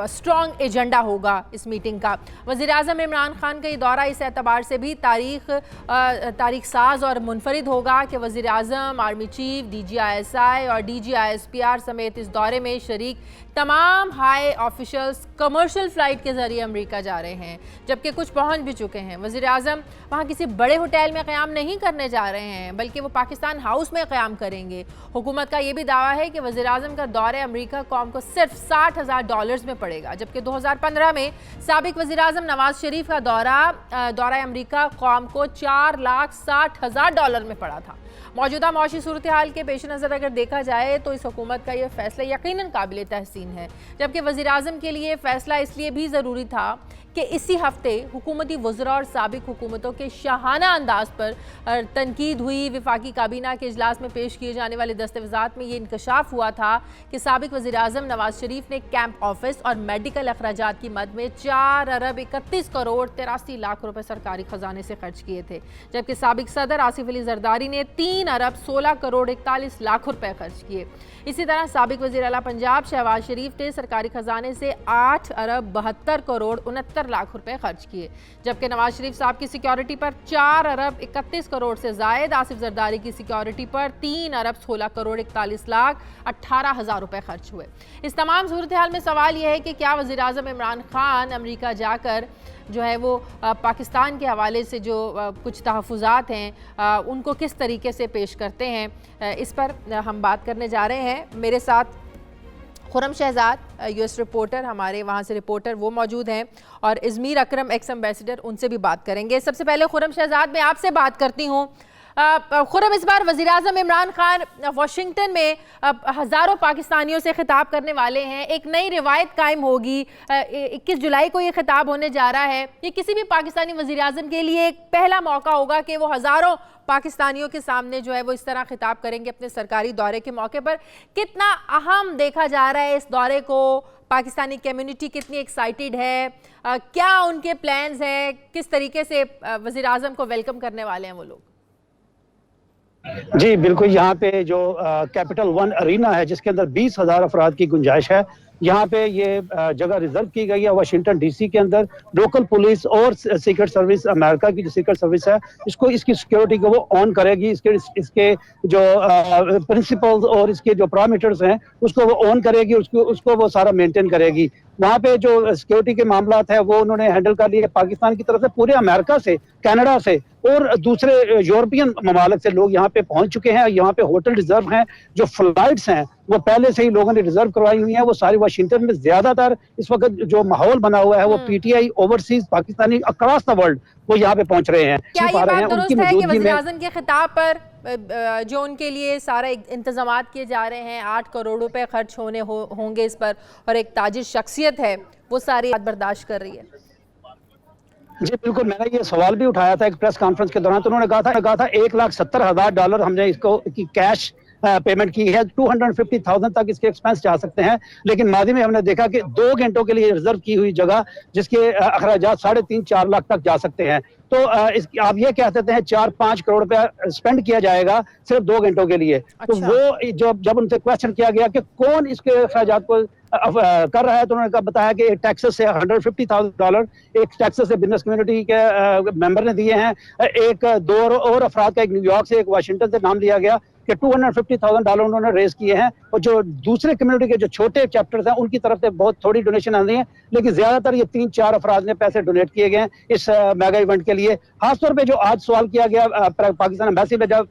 स्ट्रॉन्ग एजेंडा होगा इस मीटिंग का। वज़ीर आज़म इमरान खान का ये दौरा इस एतबार से भी तारीख साज और मुनफरिद होगा कि वज़ीर आज़म, आर्मी चीफ, DGISI और DGISPR समेत इस दौरे में शरीक तमाम हाई ऑफिशल्स कमर्शियल फ़्लाइट के ज़रिए अमेरिका जा रहे हैं, जबकि कुछ पहुंच भी चुके हैं। वज़ीर आज़म वहाँ किसी बड़े होटल में क़याम नहीं करने जा रहे हैं, बल्कि वो पाकिस्तान हाउस में क़याम करेंगे। हुकूमत का ये भी दावा है कि वज़ीर आज़म का दौरे अमेरिका कौम को सिर्फ $60,000 में पड़ेगा, जबकि 2015 में साबिक वज़ीर आज़म नवाज़ शरीफ का दौरा अमेरिका कौम को $4,60,000 में पड़ा था। मौजूदा मौशी सूरत हाल के पेश नज़र अगर देखा जाए तो इस हुकूमत का यह फ़ैसला यकीनन काबिल तहसीन है, जबकि वज़ीर आज़म के लिए फ़ैसला इसलिए भी ज़रूरी था कि इसी हफ्ते हुकूमती वज़रा और साबिक हुकूमतों के शाहाना अंदाज पर तनकीद हुई। वफाकी काबीना के इजलास में पेश किए जाने वाले दस्तावेज़ात में ये इंकशाफ हुआ था कि साबिक वज़ीर आज़म नवाज़ शरीफ ने कैंप ऑफिस और मेडिकल अखराजात की मद में 4 अरब 31 करोड़ 83 लाख रुपए सरकारी ख़जाने से खर्च किए थे, जबकि साबिक सदर आसिफ अली जरदारी ने 3 अरब 16 करोड़ 41 लाख रुपए खर्च किए। इसी तरह साबिक वज़ीर आला पंजाब शहबाज शरीफ ने सरकारी ख़जाने से 8 अरब 72 करोड़ 69 लाख रुपए खर्च किए, जबकि नवाज शरीफ साहब की सिक्योरिटी पर 4 अरब 31 करोड़ से जायद, आसिफ जरदारी की सिक्योरिटी पर 3 अरब 16 करोड़ 41 लाख 18 हज़ार रुपए खर्च हुए। इस तमाम सूरत हाल में सवाल यह है कि क्या वज़ीर आज़म इमरान खान अमेरिका जाकर जो है वो पाकिस्तान के हवाले से जो कुछ तहफ़्फ़ुज़ात हैं उनको किस तरीके से पेश करते हैं, इस पर हम बात करने जा रहे हैं। मेरे साथ खुरम शहजाद US रिपोर्टर, हमारे वहाँ से रिपोर्टर वो मौजूद हैं, और इज़मीर अकरम एक्स एम्बेसडर, उनसे भी बात करेंगे। सबसे पहले खुरम शहजाद मैं आपसे बात करती हूँ। खुरम, इस बार वज़ीर आज़म इमरान खान वाशिंगटन में हज़ारों पाकिस्तानियों से खिताब करने वाले हैं। एक नई रिवायत कायम होगी, 21 जुलाई को ये खिताब होने जा रहा है। ये किसी भी पाकिस्तानी वज़ीर आज़म के लिए एक पहला मौका होगा कि वो हज़ारों पाकिस्तानियों के सामने जो है वो इस तरह खिताब करेंगे अपने सरकारी दौरे के मौके पर। कितना अहम देखा जा रहा है इस दौरे को? पाकिस्तानी कम्युनिटी कितनी एक्साइटेड है? क्या उनके प्लान्स हैं? किस तरीके से वज़ीर आज़म को वेलकम करने वाले हैं वो लोग? जी बिल्कुल, यहाँ पे जो कैपिटल वन अरीना है जिसके अंदर 20,000 अफराद की गुंजाइश है, यहाँ पे ये जगह रिजर्व की गई है वाशिंगटन DC के अंदर। लोकल पुलिस और सीक्रेट सर्विस, अमेरिका की जो सीक्रेट सर्विस है, इसकी सिक्योरिटी को वो ऑन करेगी। इसके जो प्रिंसिपल्स और इसके जो पैरामीटर्स हैं उसको वो ऑन करेगी, उसको वो सारा मेंटेन करेगी। वहाँ पे जो सिक्योरिटी के मामलात है वो उन्होंने हैंडल कर लिए पाकिस्तान की तरफ से, पूरे अमेरिका से, कनाडा से और दूसरे यूरोपियन ममालिक से लोग यहाँ पे पहुंच चुके हैं। यहाँ पे होटल रिजर्व हैं, जो फ्लाइट्स हैं वो पहले से ही लोगों ने रिजर्व करवाई हुई हैं। वो सारी वाशिंगटन में ज्यादातर इस वक्त जो माहौल बना हुआ है वो PTI overseas Pakistani across the world वो यहाँ पे पहुंच रहे हैं। क्या ये बात दुरुस्त है कि वज़ीर आज़म के खिताब पर जो उनके लिए सारे इंतजामात किए जा रहे हैं, 8 करोड़ रुपए खर्च होंगे इस पर, और एक ताजिर शख्सियत है वो सारी बात बर्दाश्त कर रही है? जी बिल्कुल, मैंने ये सवाल भी उठाया था एक प्रेस कॉन्फ्रेंस के दौरान, तो उन्होंने कहा था $1,70,000 हमने इसको की कैश पेमेंट की है। 250,000 तक इसके एक्सपेंस जा सकते हैं, लेकिन माजी में हमने देखा कि 2 घंटों के लिए रिजर्व की हुई जगह जिसके अखराजात 3.5-4 लाख तक जा सकते हैं। तो आप ये कह सकते हैं 4-5 करोड़ रुपया स्पेंड किया जाएगा सिर्फ 2 घंटों के लिए। अच्छा। तो वो जब उनसे क्वेश्चन किया गया कि कौन इसके अखराजात को कर रहा है, तो उन्होंने बताया कि एक टेक्सास से $150,000 एक टेक्सास से बिजनेस कम्युनिटी के मेंबर ने दिए हैं। एक दो और अफराद का, एक न्यूयॉर्क से, एक वाशिंगटन से नाम लिया गया कि $250,000 उन्होंने रेज किए हैं। और जो दूसरे कम्युनिटी के जो छोटे चैप्टर्स हैं उनकी तरफ से बहुत थोड़ी डोनेशन आनी है, लेकिन ज्यादातर ये 3-4 अफराद ने पैसे डोनेट किए गए हैं इस मेगा इवेंट के लिए। खासतौर पे जो आज सवाल किया गया पाकिस्तान एम्बेसी में, जब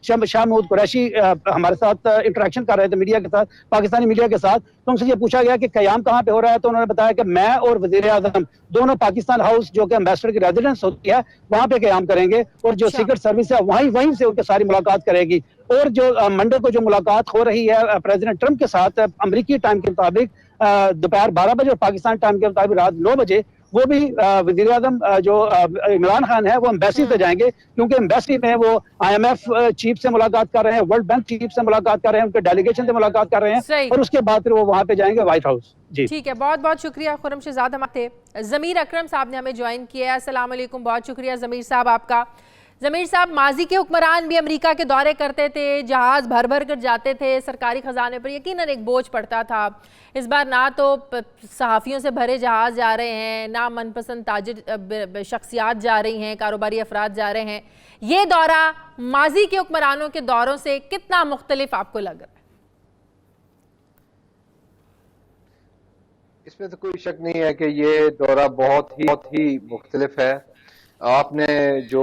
शाह महमूद कुरैशी हमारे साथ इंटरेक्शन कर रहे थे मीडिया के साथ, पाकिस्तानी मीडिया के साथ, तो उनसे ये पूछा गया कि क़याम कहाँ पे हो रहा है, तो उन्होंने बताया कि मैं और वजीर आज़म दोनों पाकिस्तान हाउस, जो कि एम्बेसडर की रेजिडेंस होती है, वहां पे क़याम करेंगे, और जो सीक्रेट सर्विस है वहीं से उनके सारी मुलाकात करेगी। और जो मंडे को जो मुलाकात हो रही है प्रेसिडेंट ट्रंप के साथ अमेरिकी टाइम के मुताबिक दोपहर 12 बजे और पाकिस्तान टाइम के मुताबिक रात 9 बजे, वो भी वज़ीर आज़म जो इमरान खान है वो एम्बेसी पे जाएंगे, क्योंकि एम्बेसी में वो IMF चीफ से मुलाकात कर रहे हैं, वर्ल्ड बैंक चीफ से मुलाकात कर रहे हैं, उनके डेलीगेशन से मुलाकात कर रहे हैं, और उसके बाद फिर वो वहां पे जाएंगे व्हाइट हाउस। जी ठीक है, बहुत बहुत शुक्रिया खुर्रम शहजाद। हमारे ज़मीर अकरम साहब ने हमें ज्वाइन किया है। अस्सलाम वालेकुम, बहुत शुक्रिया ज़मीर साहब आपका। ज़मीर साहब, माजी के हुक्मरान भी अमेरिका के दौरे करते थे, जहाज़ भर भर कर जाते थे, सरकारी ख़जाने पर यकीनन एक बोझ पड़ता था। इस बार ना तो सहाफ़ियों से भरे जहाज़ जा रहे हैं, ना मनपसंद ताजिर शख्सियात जा रही हैं, कारोबारी अफराद जा रहे हैं। ये दौरा माजी के हुक्मरानों के दौरों से कितना मुख्तलिफ आपको लग रहा है? इसमें तो कोई शक नहीं है कि ये दौरा बहुत ही मुख्तलिफ है। आपने जो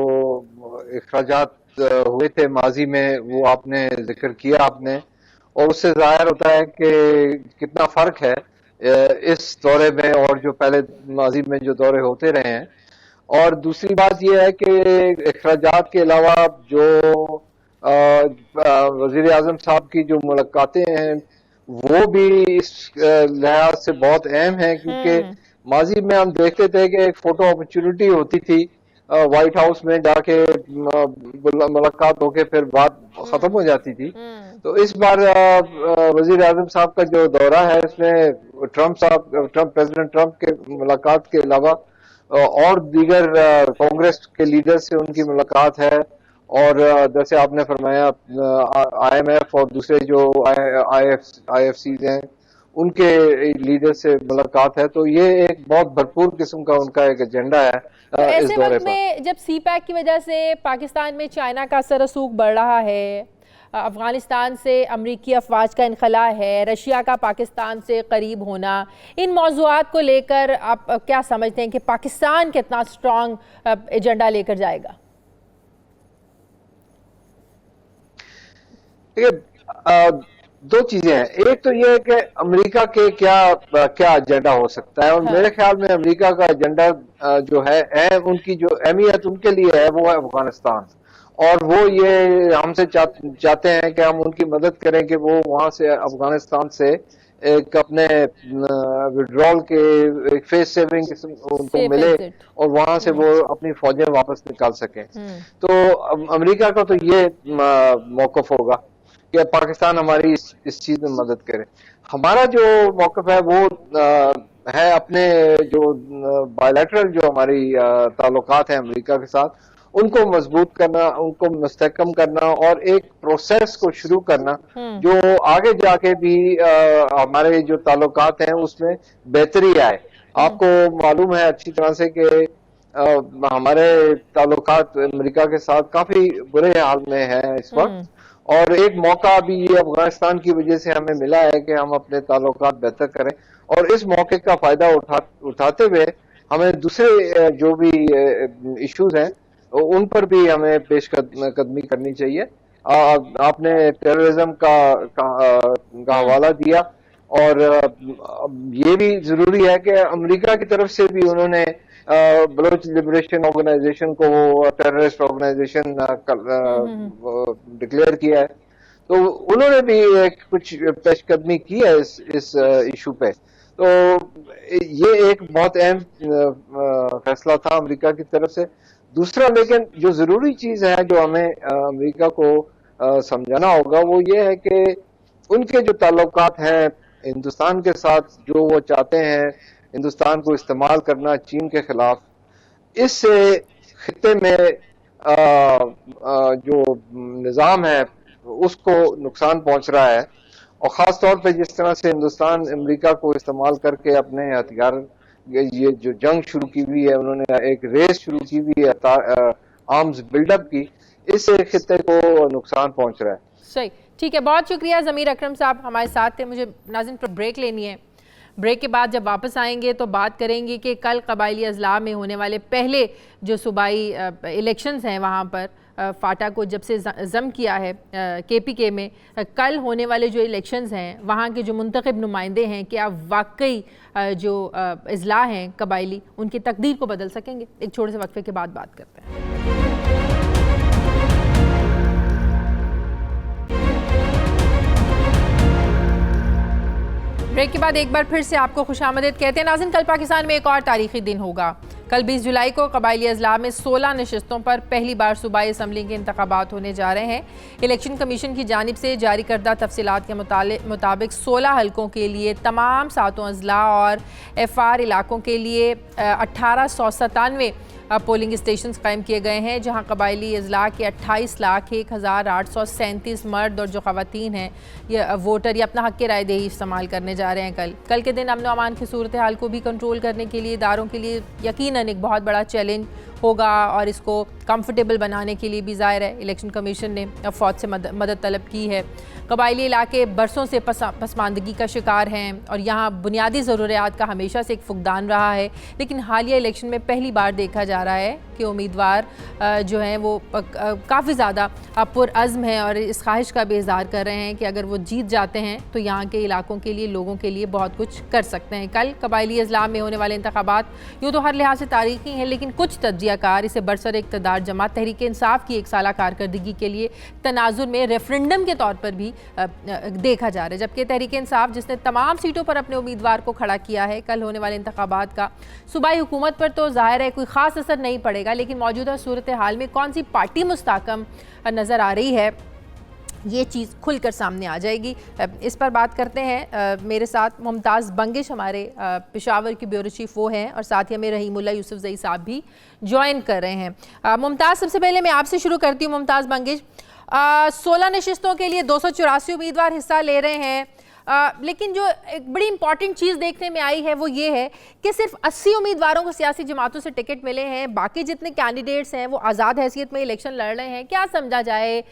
अखराजात हुए थे माजी में वो आपने जिक्र किया आपने, और उससे जाहिर होता है कि कितना फ़र्क है इस दौरे में और जो पहले माजी में जो दौरे होते रहे हैं। और दूसरी बात यह है कि अखराजात के अलावा जो वज़ीर आज़म साहब की जो मुलाकातें हैं वो भी इस लिहाज से बहुत अहम है, क्योंकि माजी में हम देखते थे कि एक फोटो अपॉर्चुनिटी होती थी व्हाइट हाउस में जाके मुलाकात होके फिर बात खत्म हो जाती थी। तो इस बार वजीर आज़म साहब का जो दौरा है इसमें प्रेसिडेंट ट्रंप के मुलाकात के अलावा और दीगर कांग्रेस के लीडर से उनकी मुलाकात है, और जैसे आपने फरमाया IMF और दूसरे जो IFCs हैं उनके लीडर से मुलाकात है। तो ये एक बहुत भरपूर किस्म का उनका एक एजेंडा है। तो ऐसे वक्त में जब CPEC की वजह से पाकिस्तान में चाइना का असर रसूख बढ़ रहा है, अफगानिस्तान से अमरीकी अफवाज का इनखला है, रशिया का पाकिस्तान से करीब होना, इन मौज़ूआत को लेकर आप क्या समझते हैं कि पाकिस्तान कितना स्ट्रॉन्ग एजेंडा लेकर जाएगा? दो चीजें हैं। एक तो ये है कि अमेरिका के क्या एजेंडा हो सकता है, और मेरे ख्याल में अमेरिका का एजेंडा जो है उनकी जो अहमियत उनके लिए है वो है अफगानिस्तान, और वो ये हमसे चाहते हैं कि हम उनकी मदद करें कि वो वहां से अफगानिस्तान से एक अपने विड्रॉल के एक फेस सेविंग उनको मिले और वहां से वो अपनी फौजें वापस निकाल सकें। तो अमेरिका का तो ये मौकफ होगा कि पाकिस्तान हमारी इस चीज में मदद करे। हमारा जो मौकफ है वो है अपने जो बायलैटरल जो हमारी ताल्लुकात हैं अमेरिका के साथ उनको मजबूत करना, उनको मुस्तहकम करना और एक प्रोसेस को शुरू करना जो आगे जाके भी हमारे जो ताल्लुकात हैं उसमें बेहतरी आए। आपको मालूम है अच्छी तरह से कि हमारे ताल्लुकात अमेरिका के साथ काफी बुरे हाल में है इस वक्त, और एक मौका अभी ये अफगानिस्तान की वजह से हमें मिला है कि हम अपने ताल्लुकात बेहतर करें, और इस मौके का फायदा उठाते हुए हमें दूसरे जो भी इश्यूज हैं उन पर भी हमें पेशकदमी करनी चाहिए। आपने टेररिज्म का हवाला दिया, और ये भी जरूरी है कि अमेरिका की तरफ से भी उन्होंने बलोच लिबरेशन ऑर्गेनाइजेशन को टेररिस्ट ऑर्गेनाइजेशन डिक्लेयर किया है, तो उन्होंने भी कुछ पेशकदमी की है इस इशू पे। तो ये एक बहुत अहम फैसला था अमेरिका की तरफ से। दूसरा लेकिन जो जरूरी चीज है जो हमें अमेरिका को समझाना होगा वो ये है कि उनके जो ताल्लुकात हैं हिंदुस्तान के साथ, जो वो चाहते हैं हिंदुस्तान को इस्तेमाल करना चीन के खिलाफ, इससे खित्ते में जो निज़ाम है उसको नुकसान पहुंच रहा है, اور خاص طور پہ جس طرح سے ہندوستان امریکہ کو استعمال کر کے اپنے ہتھیار یہ جو جنگ شروع کی ہوئی ہے، انہوں نے ایک ریس شروع کی ہوئی ہے آرمز بلڈ اپ کی، اس سے خطے کو نقصان پہنچ رہا ہے۔ صحیح، ٹھیک ہے، بہت شکریہ ضمیر اکرم صاحب ہمارے ساتھ تھے۔ مجھے ناظرین پر بریک لینی ہے، بریک کے بعد جب واپس آئیں گے تو بات کریں گے کہ کل قبائلی اضلاع میں ہونے والے پہلے جو صوبائی الیکشنز ہیں وہاں پر فاٹا کو جب سے ضم کیا ہے کے پی کے میں، کل ہونے والے جو الیکشنز ہیں وہاں کے جو منتخب نمائندے ہیں کیا واقعی جو اضلاع ہیں قبائلی ان کی تقدیر کو بدل سکیں گے؟ ایک چھوٹے سے وقفے کے بعد بات کرتے ہیں۔ بریک کے بعد ایک بار پھر سے آپ کو خوش آمدید کہتے ہیں۔ ناظرین، کل پاکستان میں ایک اور تاریخی دن ہوگا۔ کل 20 جولائی کو قبائلی اضلاع میں 16 نشستوں پر پہلی بار صوبائی اسمبلی کے انتخابات ہونے جا رہے ہیں۔ الیکشن کمیشن کی جانب سے جاری کردہ تفصیلات کے مطابق 16 حلقوں کے لیے تمام 7 اضلاع اور ایف آر علاقوں کے لیے 1897 پولنگ اسٹیشنز قائم کیے گئے ہیں، جہاں قبائلی اضلاع کے 28,01,837 مرد اور جو خواتین ہیں یہ ووٹر یہ اپنا حق رائے دہی استعمال کرنے جا رہے ہیں۔ کل کے دن امن و امان کی صورتحال کو بھی کنٹرول کرنے کے لیے اداروں کے لیے یقیناً ایک بہت بڑا چیلنج ہوگا، اور اس کو کمفرٹیبل بنانے کے لیے بھی ظاہر ہے الیکشن کمیشن نے فوج سے مدد طلب کی ہے۔ قبائلی علاقے برسوں سے پسماندگی کا شکار ہیں اور یہاں بنیادی ضروریات کا ہمیشہ سے ایک فقدان رہا ہے، لیکن حالیہ الیکشن میں پہلی بار دیکھا جا رہا ہے کہ امیدوار جو ہیں وہ کافی زیادہ پرعزم ہیں اور اس خواہش کا بھی اظہار کر رہے ہیں کہ اگر وہ جیت جاتے ہیں تو یہاں کے علاقوں کے لیے لوگوں کے لیے بہت کچھ کر سکتے ہیں۔ کل قبائلی اضلاع میں ہونے والے انتخابات یوں تو ہر لحاظ سے تاریخی ہیں، لیکن کچھ تجزیہ کار اسے برسر اقتدار جماعت تحریک انصاف کی 1 سالہ کارکردگی کے لیے تناظر میں ریفرنڈم کے طور پر بھی دیکھا جا رہا ہے، جبکہ تحریک انصاف جس نے تمام سیٹوں پر اپنے امیدوار کو کھڑا کیا ہے، کل ہونے والے انتخابات کا صوبائی حکومت پر تو ظاہر ہے کوئی خاص اثر نہیں پڑے گا، لیکن موجودہ صورتحال میں کون سی پارٹی مستحکم نظر آ رہی ہے یہ چیز کھل کر سامنے آ جائے گی۔ اس پر بات کرتے ہیں، میرے ساتھ ممتاز بنگش ہمارے پشاور کی بیورو چیف وہ ہیں، اور ساتھ ہی ہمیں رحیم اللہ یوسف زئی صاحب بھی جوائن کر رہے ہیں۔ ممتاز، سب سے پہلے میں آپ سے شروع کرتی ہوں۔ ممتاز بنگش، 16 نشستوں کے لیے 284 امیدوار حصہ لے رہے ہیں، لیکن جو ایک بڑی امپورٹنٹ چیز دیکھنے میں آئی ہے وہ یہ ہے کہ صرف 80 امیدواروں کو سیاسی جماعتوں سے ٹکٹ ملے ہیں، باقی جتنے کینڈیڈیٹس ہیں وہ آزاد حیثیت میں الیکشن لڑ رہے ہیں۔ کیا سمجھا جائے،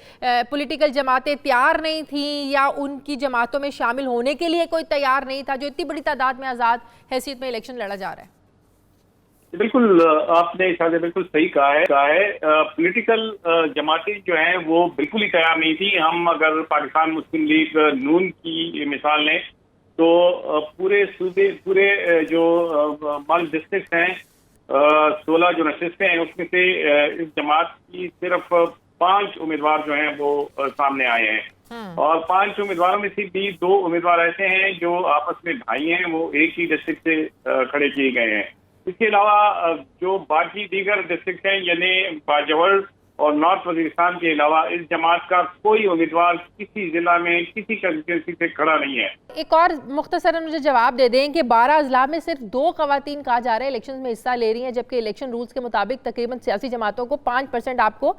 پولیٹیکل جماعتیں تیار نہیں تھیں یا ان کی جماعتوں میں شامل ہونے کے لیے کوئی تیار نہیں تھا جو اتنی بڑی تعداد میں آزاد حیثیت میں الیکشن لڑا جا رہا ہے؟ بالکل، آپ نے شاید بالکل صحیح کہا ہے۔ پولیٹیکل جماعتیں جو ہیں وہ بالکل ہی تیار نہیں تھی۔ ہم اگر پاکستان مسلم لیگ نون کی مثال لیں تو پورے صوبے جو مال ڈسٹرکٹ ہیں 16 جو نشستیں ہیں اس میں سے اس جماعت کی صرف 5 امیدوار جو ہیں وہ سامنے آئے ہیں، اور 5 امیدواروں میں سے بھی 2 امیدوار ایسے ہیں جو آپس میں بھائی ہیں، وہ ایک ہی ڈسٹرکٹ سے کھڑے کیے گئے ہیں۔ اس کے علاوہ جو باقی دیگر ڈسٹرکٹ ہیں یعنی باجوڑ اور نارتھ وزیرستان کے علاوہ اس جماعت کا کوئی امیدوار کسی ضلع میں کسی کنسٹیٹوئنسی سے کھڑا نہیں ہے۔ ایک اور مختصراً مجھے جواب دے دیں کہ 12 اضلاع میں صرف 2 خواتین کہا جا رہا ہے الیکشن میں حصہ لے رہی ہیں، جبکہ الیکشن رولز کے مطابق تقریباً سیاسی جماعتوں کو 5% آپ کو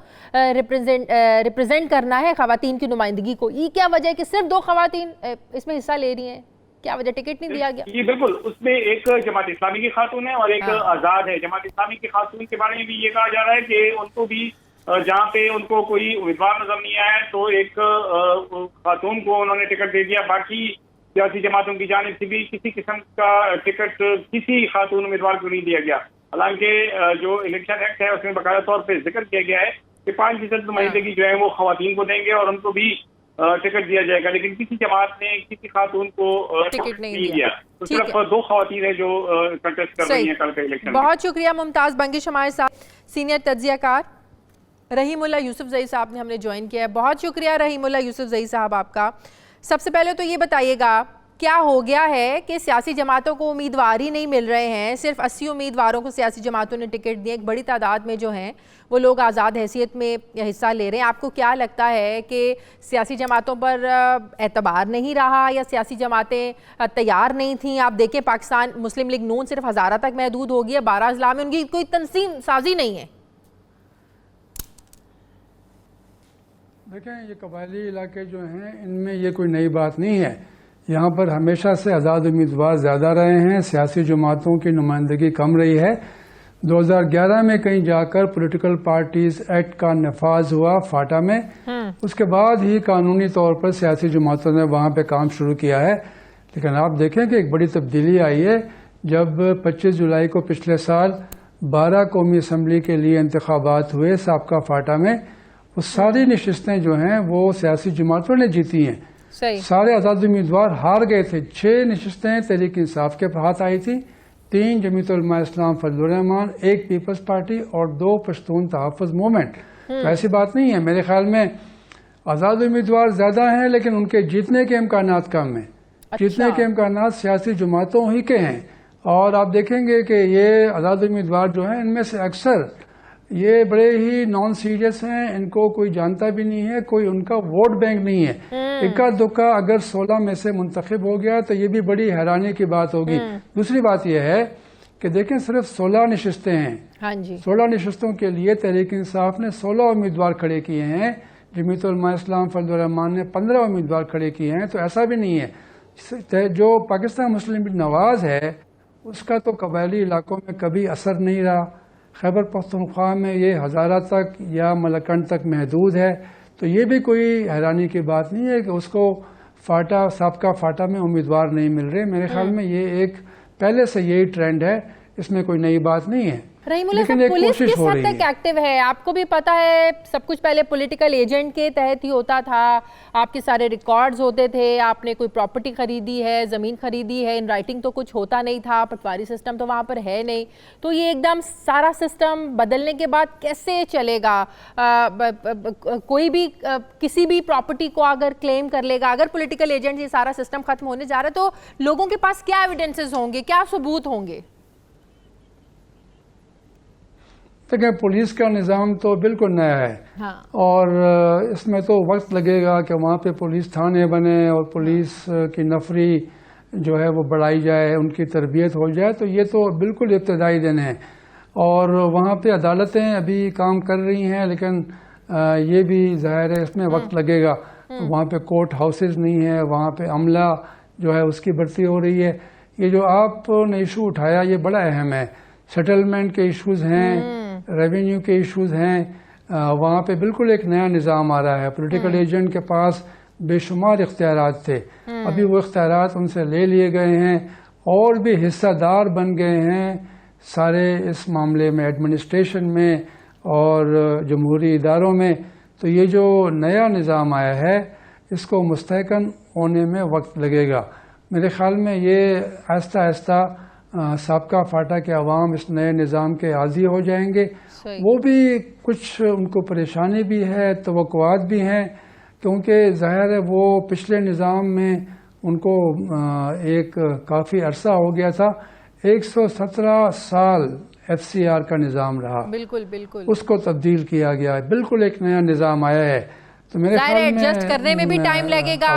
ریپرزینٹ کرنا ہے خواتین کی نمائندگی کو۔ یہ کیا وجہ ہے کہ صرف 2 خواتین اس میں حصہ لے رہی ہیں؟ کیا وجہ ٹکٹ نہیں دیا گیا؟ جی بالکل، اس میں ایک جماعت اسلامی کی خاتون ہے اور ایک آزاد ہے۔ جماعت اسلامی کی خاتون کے بارے میں بھی یہ کہا جا رہا ہے کہ ان کو بھی جہاں پہ ان کو کوئی امیدوار نظر نہیں آیا تو ایک خاتون کو انہوں نے ٹکٹ دے دیا، باقی سیاسی جماعتوں کی جانب سے بھی کسی قسم کا ٹکٹ کسی خاتون امیدوار کو نہیں دیا گیا۔ حالانکہ جو الیکشن ایکٹ ہے اس میں باقاعدہ طور پہ ذکر کیا گیا ہے کہ 5% نمائندگی جو ہے وہ خواتین کو دیں گے اور ان کو بھی ٹکٹ دیا جائے گا، لیکن کسی جماعت نے کسی خاتون کو ٹکٹ نہیں دیا، تو صرف 2 خواتین ہیں جو کنٹیسٹ کر رہی ہیں کل کے الیکشن۔ بہت شکریہ ممتاز بنگش، ہمارے ساتھ سینئر تجزیہ کار رحیم اللہ یوسف زئی صاحب نے ہم نے جوائن کیا ہے۔ بہت شکریہ رحیم اللہ یوسف زئی صاحب آپ کا۔ سب سے پہلے تو یہ بتائیے گا کیا ہو گیا ہے کہ سیاسی جماعتوں کو امیدوار ہی نہیں مل رہے ہیں، صرف 80 امیدواروں کو سیاسی جماعتوں نے ٹکٹ دیے، ایک بڑی تعداد میں جو ہیں وہ لوگ آزاد حیثیت میں حصہ لے رہے ہیں۔ آپ کو کیا لگتا ہے کہ سیاسی جماعتوں پر اعتبار نہیں رہا یا سیاسی جماعتیں تیار نہیں تھیں؟ آپ دیکھیں پاکستان مسلم لیگ نون صرف 1000 تک محدود ہو گئی ہے، 12 اضلاع میں ان کی کوئی تنظیم سازی نہیں ہے۔ دیکھیں یہ قبائلی علاقے جو ہیں ان میں یہ کوئی نئی بات نہیں ہے. یہاں پر ہمیشہ سے آزاد امیدوار زیادہ رہے ہیں, سیاسی جماعتوں کی نمائندگی کم رہی ہے. 2011 میں کہیں جا کر پولیٹیکل پارٹیز ایکٹ کا نفاذ ہوا فاٹا میں, اس کے بعد ہی قانونی طور پر سیاسی جماعتوں نے وہاں پہ کام شروع کیا ہے. لیکن آپ دیکھیں کہ ایک بڑی تبدیلی آئی ہے جب 25 جولائی کو پچھلے سال 12 قومی اسمبلی کے لیے انتخابات ہوئے سابقہ فاٹا میں. وہ ساری نشستیں جو ہیں وہ سیاسی جماعتوں نے جیتی ہیں. سارے آزاد امیدوار ہار گئے تھے. 6 نشستیں تحریک انصاف کے ہاتھ آئی تھی, 3 جمعیت علماء اسلام فضل الرحمان, 1 پیپلز پارٹی اور 2 پشتون تحفظ موومنٹ. تو ایسی بات نہیں ہے. میرے خیال میں آزاد امیدوار زیادہ ہیں لیکن ان کے جیتنے کے امکانات کم ہیں. جیتنے کے امکانات سیاسی جماعتوں ہی کے ہیں. اور آپ دیکھیں گے کہ یہ آزاد امیدوار جو ہیں ان میں سے اکثر یہ بڑے ہی نان سیریس ہیں, ان کو کوئی جانتا بھی نہیں ہے, کوئی ان کا ووٹ بینک نہیں ہے. اکا دکا اگر 16 میں سے منتخب ہو گیا تو یہ بھی بڑی حیرانی کی بات ہوگی. دوسری بات یہ ہے کہ دیکھیں صرف 16 نشستیں ہیں. 16 نشستوں کے لیے تحریک انصاف نے 16 امیدوار کھڑے کیے ہیں, جمعیت علماء اسلام فضل الرحمان نے 15 امیدوار کھڑے کیے ہیں. تو ایسا بھی نہیں ہے. جو پاکستان مسلم لیگ نواز ہے اس کا تو قبائلی علاقوں میں کبھی اثر نہیں رہا. خیبر پختونخوا میں یہ ہزارہ تک یا ملکنڈ تک محدود ہے. تو یہ بھی کوئی حیرانی کی بات نہیں ہے کہ اس کو فاٹا سابقہ فاٹا میں امیدوار نہیں مل رہے. میرے خیال میں یہ ایک پہلے سے یہی ٹرینڈ ہے, اس میں کوئی نئی بات نہیں ہے. رحیم اللہ صاحب, پولیس کس حد تک ایکٹیو ہے؟ آپ کو بھی پتا ہے سب کچھ پہلے پولیٹیکل ایجنٹ کے تحت ہی ہوتا تھا. آپ کے سارے ریکارڈز ہوتے تھے, آپ نے کوئی پراپرٹی خریدی ہے, زمین خریدی ہے, ان رائٹنگ تو کچھ ہوتا نہیں تھا, پٹواری سسٹم تو وہاں پر ہے نہیں. تو یہ ایک دم سارا سسٹم بدلنے کے بعد کیسے چلے گا؟ کوئی بھی کسی بھی پراپرٹی کو اگر کلیم کر لے گا, اگر پولیٹیکل ایجنٹ یہ سارا سسٹم ختم ہونے جا رہا ہے تو لوگوں کے پاس کیا ایویڈنسز ہوں گے, کیا ثبوت ہوں گے؟ دیکھیں پولیس کا نظام تو بالکل نیا ہے اور اس میں تو وقت لگے گا کہ وہاں پہ پولیس تھانے بنے اور پولیس کی نفری جو ہے وہ بڑھائی جائے, ان کی تربیت ہو جائے. تو یہ تو بالکل ابتدائی دن ہے اور وہاں پہ عدالتیں ابھی کام کر رہی ہیں, لیکن یہ بھی ظاہر ہے اس میں وقت لگے گا. وہاں پہ کورٹ ہاؤسز نہیں ہے, وہاں پہ عملہ جو ہے اس کی بھرتی ہو رہی ہے. یہ جو آپ نے ایشو اٹھایا یہ بڑا اہم ہے. سیٹلمنٹ کے ایشوز ہیں, ریونیو کے ایشوز ہیں, وہاں پہ بالکل ایک نیا نظام آ رہا ہے. پولیٹیکل ایجنٹ کے پاس بے شمار اختیارات تھے, ابھی وہ اختیارات ان سے لے لیے گئے ہیں اور بھی حصہ دار بن گئے ہیں سارے اس معاملے میں, ایڈمنسٹریشن میں اور جمہوری اداروں میں. تو یہ جو نیا نظام آیا ہے اس کو مستحکم ہونے میں وقت لگے گا. میرے خیال میں یہ آہستہ آہستہ سابقہ فاٹا کے عوام اس نئے نظام کے عاضی ہو جائیں گے. وہ بھی کچھ ان کو پریشانی بھی ہے, توقعات بھی ہیں, کیونکہ ظاہر ہے وہ پچھلے نظام میں ان کو ایک کافی عرصہ ہو گیا تھا. 117 سال ایف سی آر کا نظام رہا, بالکل اس کو تبدیل کیا گیا, بالکل ایک نیا نظام آیا ہے. تو میرے خیال میں ایڈجسٹ کرنے میں بھی ٹائم لگے گا,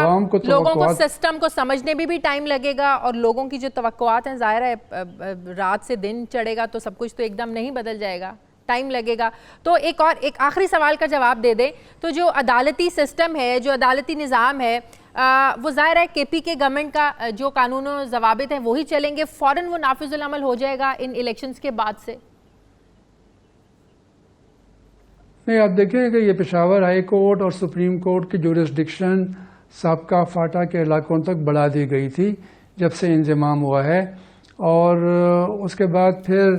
لوگوں کو سسٹم کو سمجھنے میں بھی ٹائم لگے گا, اور لوگوں کی جو توقعات ہیں ظاہر ہے رات سے دن چڑھے گا تو سب کچھ تو ایک دم نہیں بدل جائے گا, ٹائم لگے گا. تو ایک آخری سوال کا جواب دے دیں. تو جو عدالتی سسٹم ہے, جو عدالتی نظام ہے, وہ ظاہر ہے کے پی کے گورنمنٹ کا جو قانون و ضوابط ہیں وہی چلیں گے, فوراً وہ نافذ العمل ہو جائے گا ان الیکشنز کے بعد سے؟ نہیں, آپ دیکھیں کہ یہ پشاور ہائی کورٹ اور سپریم کورٹ کی جورسڈکشن سابقہ فاٹا کے علاقوں تک بڑھا دی گئی تھی جب سے انضمام ہوا ہے, اور اس کے بعد پھر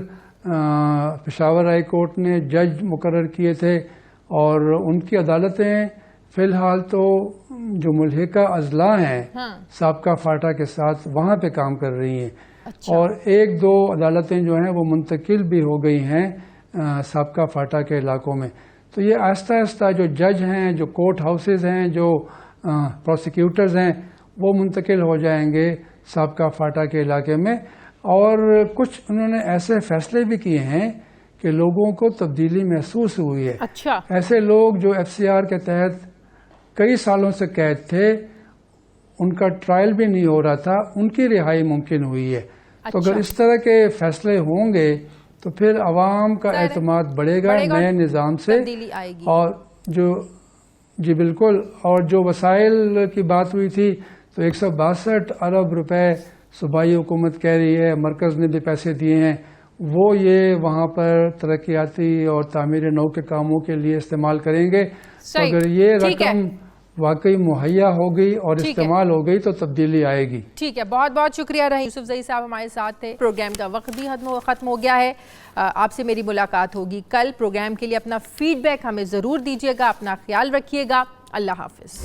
پشاور ہائی کورٹ نے جج مقرر کیے تھے اور ان کی عدالتیں فی الحال تو جو ملحقہ اضلاع ہیں سابقہ فاٹا کے ساتھ وہاں پہ کام کر رہی ہیں. اور 1-2 عدالتیں جو ہیں وہ منتقل بھی ہو گئی ہیں سابقہ فاٹا کے علاقوں میں. تو یہ آہستہ آہستہ جو جج ہیں, جو کورٹ ہاؤسز ہیں, جو پروسیکیوٹرز ہیں, وہ منتقل ہو جائیں گے سابقہ فاٹا کے علاقے میں. اور کچھ انہوں نے ایسے فیصلے بھی کیے ہیں کہ لوگوں کو تبدیلی محسوس ہوئی ہے. ایسے لوگ جو ایف سی آر کے تحت کئی سالوں سے قید تھے, ان کا ٹرائل بھی نہیں ہو رہا تھا, ان کی رہائی ممکن ہوئی ہے. تو اگر اس طرح کے فیصلے ہوں گے تو پھر عوام کا اعتماد بڑھے گا نئے نظام سے, اور جو جی بالکل، اور جو وسائل کی بات ہوئی تھی تو 162 ارب روپے صوبائی حکومت کہہ رہی ہے، مرکز نے بھی پیسے دیے ہیں، وہ یہ وہاں پر ترقیاتی اور تعمیر نو کے کاموں کے لیے استعمال کریں گے۔ اگر یہ رقم واقعی مہیا ہو گئی اور استعمال ہو گئی تو تبدیلی آئے گی۔ ٹھیک ہے، بہت بہت شکریہ رہی یوسف زئی صاحب ہمارے ساتھ تھے۔ پروگرام کا وقت بھی ختم ہو گیا ہے، آپ سے میری ملاقات ہوگی کل۔ پروگرام کے لیے اپنا فیڈ بیک ہمیں ضرور دیجیے گا، اپنا خیال رکھیے گا، اللہ حافظ۔